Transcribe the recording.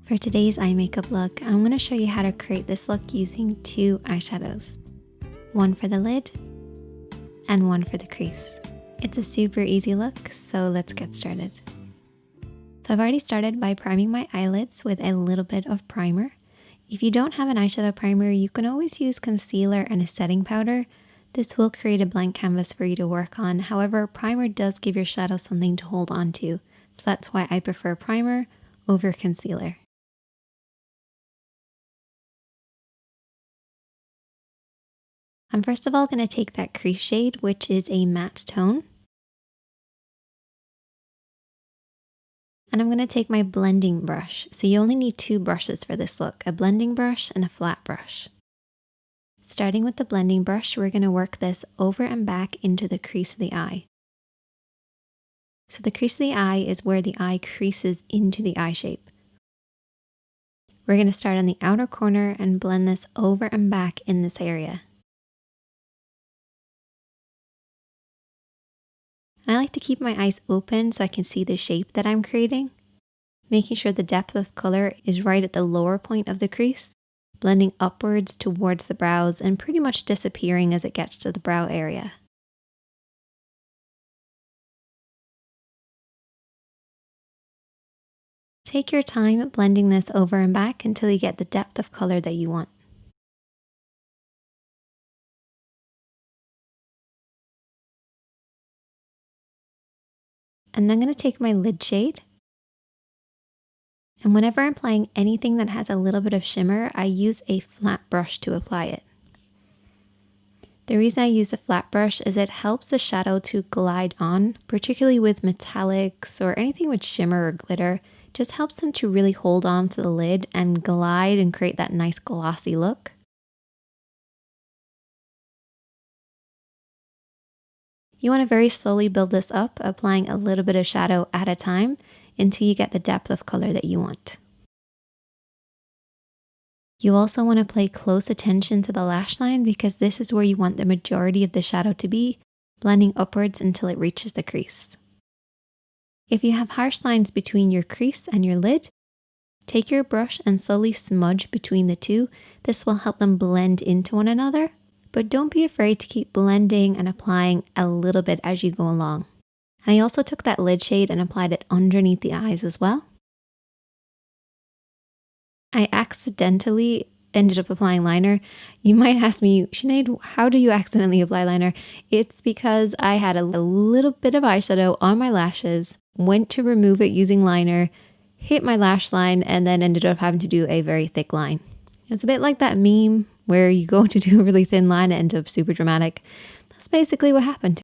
For today's eye makeup look, I'm going to show you how to create this look using two eyeshadows. One for the lid and one for the crease. It's a super easy look, so let's get started. So I've already started by priming my eyelids with a little bit of primer. If you don't have an eyeshadow primer, you can always use concealer and a setting powder. This will create a blank canvas for you to work on. However, primer does give your shadow something to hold on to. So that's why I prefer primer over concealer. I'm first of all going to take that crease shade, which is a matte tone. And I'm going to take my blending brush. So you only need two brushes for this look, a blending brush and a flat brush. Starting with the blending brush, we're going to work this over and back into the crease of the eye. So the crease of the eye is where the eye creases into the eye shape. We're going to start on the outer corner and blend this over and back in this area. And I like to keep my eyes open so I can see the shape that I'm creating, making sure the depth of color is right at the lower point of the crease, blending upwards towards the brows and pretty much disappearing as it gets to the brow area. Take your time blending this over and back until you get the depth of color that you want. And then I'm going to take my lid shade. And whenever I'm applying anything that has a little bit of shimmer, I use a flat brush to apply it. The reason I use a flat brush is it helps the shadow to glide on, particularly with metallics or anything with shimmer or glitter. It just helps them to really hold on to the lid and glide and create that nice glossy look. You want to very slowly build this up, applying a little bit of shadow at a time until you get the depth of color that you want. You also want to pay close attention to the lash line because this is where you want the majority of the shadow to be, blending upwards until it reaches the crease. If you have harsh lines between your crease and your lid, take your brush and slowly smudge between the two. This will help them blend into one another. But don't be afraid to keep blending and applying a little bit as you go along. And I also took that lid shade and applied it underneath the eyes as well. I accidentally ended up applying liner. You might ask me, Sinead, how do you accidentally apply liner? It's because I had a little bit of eyeshadow on my lashes, went to remove it using liner, hit my lash line, and then ended up having to do a very thick line. It's a bit like that meme where you go to do a really thin line and end up super dramatic. That's basically what happened.